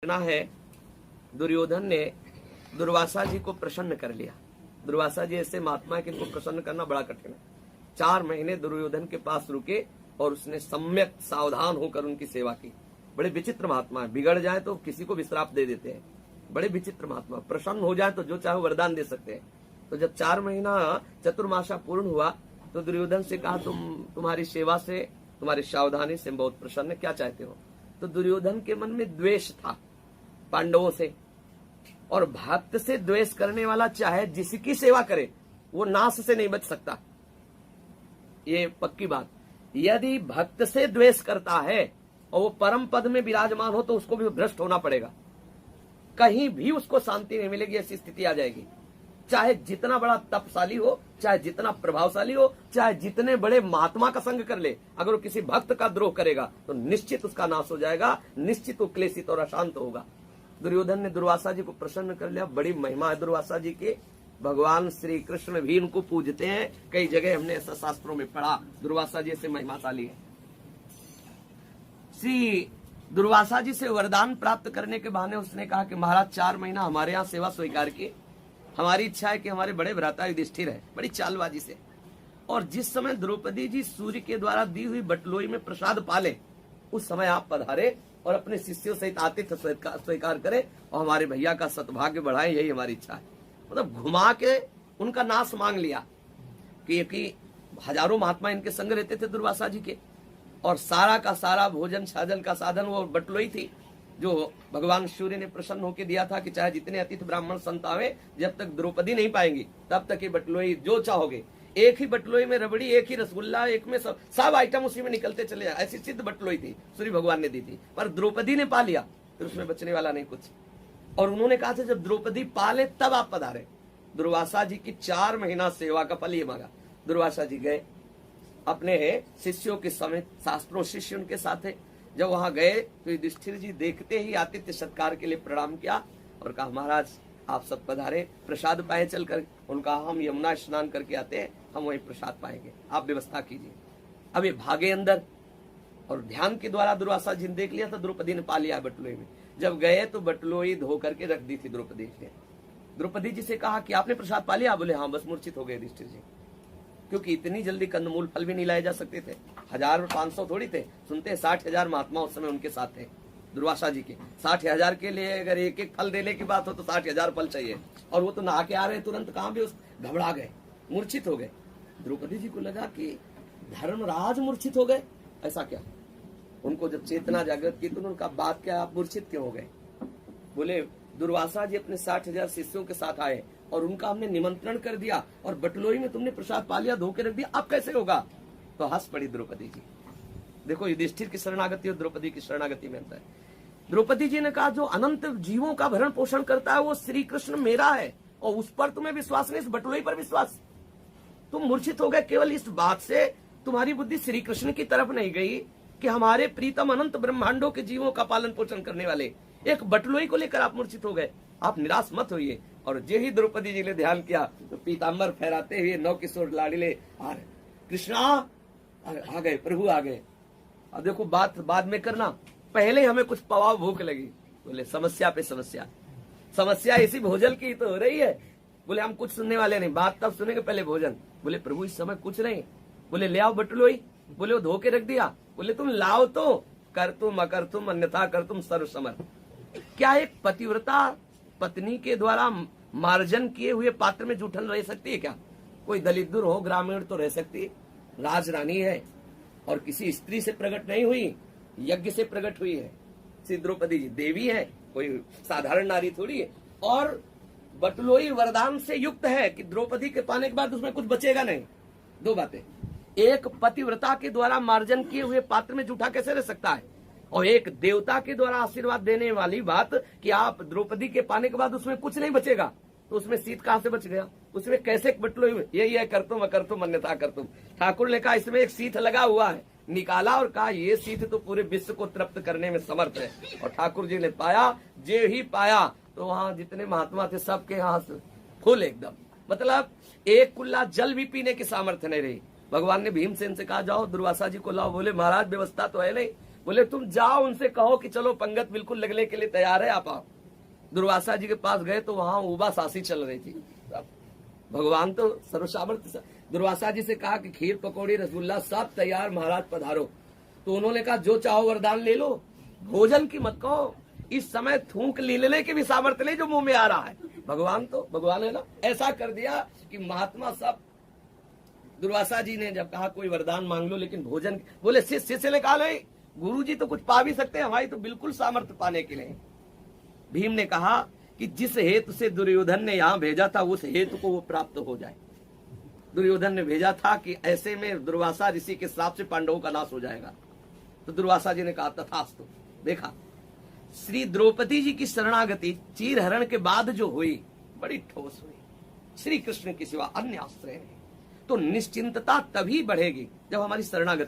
घटना है, दुर्योधन ने दुर्वासा जी को प्रसन्न कर लिया। दुर्वासा जी ऐसे महात्मा है कि इनको प्रसन्न करना बड़ा कठिन है। 4 महीने दुर्योधन के पास रुके और उसने सम्यक सावधान होकर उनकी सेवा की। बड़े विचित्र महात्मा है, बिगड़ जाए तो किसी को विश्राप दे देते हैं। बड़े विचित्र महात्मा, प्रसन्न हो जाए तो जो चाहे वरदान दे सकते हैं। तो जब 4 महीना चतुर्मासा पूर्ण हुआ तो दुर्योधन से कहा, तुम्हारी सेवा से, तुम्हारी सावधानी से बहुत प्रसन्न, क्या चाहते हो? तो दुर्योधन के मन में द्वेष था पांडवों से, और भक्त से द्वेष करने वाला चाहे जिसकी सेवा करे वो नाश से नहीं बच सकता। ये पक्की बात। यदि भक्त से द्वेष करता है और वो परम पद में विराजमान हो तो उसको भी भ्रष्ट होना पड़ेगा, कहीं भी उसको शांति नहीं मिलेगी। ऐसी स्थिति आ जाएगी। चाहे जितना बड़ा तपशाली हो, चाहे जितना प्रभावशाली हो, चाहे जितने बड़े महात्मा का संग कर ले, अगर वो किसी भक्त का द्रोह करेगा तो निश्चित उसका नाश हो जाएगा, निश्चित वो क्लेशित और अशांत होगा। दुर्योधन ने दुर्वासा जी को प्रसन्न कर लिया। बड़ी महिमा है दुर्वासा जी के। भगवान श्री कृष्ण भी इनको पूजते हैं। कई जगह हमने ऐसा शास्त्रों में पढ़ा, दुर्वासा जी से महिमाशाली है। श्री दुर्वासा जी से वरदान प्राप्त करने के बहाने उसने कहा कि महाराज 4 महीना हमारे यहाँ सेवा स्वीकार की। हमारी इच्छा है कि हमारे बड़े भ्राता युधिष्ठिर है, बड़ी चालबाजी से, और जिस समय द्रौपदी जी सूर्य के द्वारा दी हुई बटलोई में प्रसाद पाले उस समय आप पधारे और अपने शिष्यों सहित आतिथ्य स्वीकार करें और हमारे भैया का सद्भाग्य बढ़ाएं, यही हमारी इच्छा है। मतलब घुमा के उनका नाश मांग लिया कि हजारों महात्मा इनके संग रहते थे दुर्वासा जी के, और सारा का सारा भोजन छाजन का साधन वो बटलोई थी जो भगवान सूर्य ने प्रसन्न होकर दिया था कि चाहे जितने अतिथि ब्राह्मण संत आवे, जब तक द्रौपदी नहीं पाएंगी तब तक ये बटलोई जो चाहोगे। एक ही बटलोई में रबड़ी, एक ही रसगुल्ला, एक में सब आइटम उसी में निकलते चले जाए, ऐसी सिद्ध बटलोई थी, सूर्य भगवान ने दी थी। पर द्रौपदी ने पा लिया फिर उसमें बचने वाला नहीं कुछ। और उन्होंने कहा था जब द्रौपदी पाले तब आप पधारे। दुर्वासा जी की 4 महीना सेवा का फल ये मांगा। दुर्वासा जी गए अपने शिष्यों के समेत, शास्त्रों शिष्य उनके साथ है। जब वहां गए तो युधिष्ठिर जी देखते ही आतिथ्य सत्कार के लिए प्रणाम किया और कहा, महाराज आप सब पधारे, प्रसाद पाए चलकर। उनका हम यमुना स्नान करके आते हैं, हम वही प्रसाद पाएंगे, आप व्यवस्था कीजिए। अब ये भागे अंदर और ध्यान के द्वारा दुर्वासा जी ने देख लिया था द्रौपदी ने पा लिया बटलोई में। जब गए तो बटलोई धो करके रख दी थी द्रौपदी ने। द्रौपदी जी से कहा कि आपने प्रसाद पा लिया? बोले हाँ, बस मूर्छित हो गए युधिष्ठिर जी, क्योंकि इतनी जल्दी कंदमूल फल भी नहीं लाए जा सकते थे। 1000 और 500 थोड़ी थे, सुनते 60,000 महात्मा उस समय उनके साथ थे दुर्वासा जी के। 60,000 के लिए अगर एक एक फल देने की बात हो तो 60,000 फल चाहिए, और वो तो नहा के आ रहे तुरंत, कहां भी उस घबरा गए, मूर्छित हो गए। द्रौपदी जी को लगा कि धर्मराज मूर्छित हो गए, ऐसा क्या? उनको जब चेतना जागृत की तो उनका बात क्या, आप मूर्छित क्यों हो गए? बोले दुर्वासा जी अपने 60,000 शिष्यों के साथ आए और उनका हमने निमंत्रण कर दिया और बटलोई में तुमने प्रसाद पा लिया, धो के रख दिया, अब कैसे होगा? तो हंस पड़ी द्रौपदी जी। देखो युधिष्ठिर की शरणागति और द्रौपदी की शरणागति में अंतर है। द्रौपदी जी ने कहा जो अनंत जीवों का भरण पोषण करता है वो श्री कृष्ण मेरा है, और उस पर तुम्हें विश्वास नहीं, इस बटलोई पर विश्वास। तुम मूर्छित हो गए केवल इस बात से, तुम्हारी बुद्धि श्री कृष्ण की तरफ नहीं गई कि हमारे प्रीतम अनंत ब्रह्मांडों के जीवों का पालन पोषण करने वाले एक बटलोई को लेकर आप मूर्छित हो गए। आप निराश मत होइए। और जे ही द्रौपदी जी ने ध्यान किया तो पीताम्बर फहराते हुए 9 किशोर लाडले कृष्णा आ गए, प्रभु आ गए। अब देखो बात बाद में करना, पहले हमें कुछ पवाव भूख लगी। बोले समस्या पे समस्या, समस्या इसी भोजन की तो हो रही है। बोले हम कुछ सुनने वाले नहीं, बात तब सुनेंगे, पहले भोजन। बोले प्रभु इस समय कुछ नहीं। बोले ले आओ बटलोई। बोले वो धो के रख दिया। बोले तुम लाओ तो, कर तुम अकर तुम अन्यथा कर तुम सर्व समर्थ। क्या एक पतिव्रता पत्नी के द्वारा मार्जन किए हुए पात्र में जूठन रह सकती है क्या? कोई दलिद्र हो, ग्रामीण तो रह सकती है, राजरानी है और किसी स्त्री से प्रकट नहीं हुई, यज्ञ से प्रकट हुई है। श्री द्रौपदी जी देवी है, कोई साधारण नारी थोड़ी है। और बटलोई वरदान से युक्त है कि द्रौपदी के पाने के बाद उसमें कुछ बचेगा नहीं। 2 बातें, एक पतिव्रता के द्वारा मार्जन किए हुए पात्र में जूठा कैसे रह सकता है, और एक देवता के द्वारा आशीर्वाद देने वाली बात कि आप द्रौपदी के पाने के बाद उसमें कुछ नहीं बचेगा, तो उसमें शीत कहां से बच गया? उसमें कैसे बटलोई? यही है कर तुम अकर तुम अन्यथा कर तुम। ठाकुर ने कहा इसमें एक शीत लगा हुआ है, निकाला और कहा ये शीत तो पूरे विश्व को तृप्त करने में समर्थ है। और ठाकुर जी ने पाया, जे ही पाया तो वहां जितने महात्मा थे सबके हाथ फुल एकदम, मतलब एक कुल्ला जल भी पीने की सामर्थ्य नहीं रही। भगवान ने भीमसेन से कहा जाओ दुर्वासा जी को लाओ। बोले महाराज व्यवस्था तो है नहीं, बोले तुम जाओ उनसे कहो कि चलो पंगत बिल्कुल लगने के लिए तैयार है, आप आओ। दुर्वासा जी के पास गए तो वहां उबा सासी चल रही थी। भगवान तो सर्वसामर्थ्य। दुर्वासा जी से कहा कि खीर पकौड़ी रसगुल्ला सब तैयार, महाराज पधारो। तो उन्होंने कहा जो चाहो वरदान ले लो, भोजन की मत कहो, इस समय थूक लीलने के भी सामर्थ्य नहीं जो मुंह में आ रहा है। भगवान है ना, ऐसा कर दिया कि महात्मा सब। दुर्वासा जी ने जब कहा कोई वरदान मांग लो लेकिन भोजन, बोले शिष्य ने कहा नहीं, गुरु जी तो कुछ पा भी सकते हैं, हमारी तो बिल्कुल सामर्थ्य पाने के लिए। भीम ने कहा कि जिस हेतु से दुर्योधन ने यहाँ भेजा था उस हेतु को वो प्राप्त हो जाए। दुर्योधन ने भेजा था कि ऐसे में दुर्वासा ऋषि के श्राप से पांडवों का नाश हो जाएगा। तो दुर्वासा जी ने कहा तथास्तु। देखा श्री द्रौपदी जी की शरणागति चीर हरण के बाद जो हुई बड़ी ठोस हुई। श्री कृष्ण के सिवा अन्य आश्रय नहीं। तो निश्चिंतता तभी बढ़ेगी जब हमारी शरणागति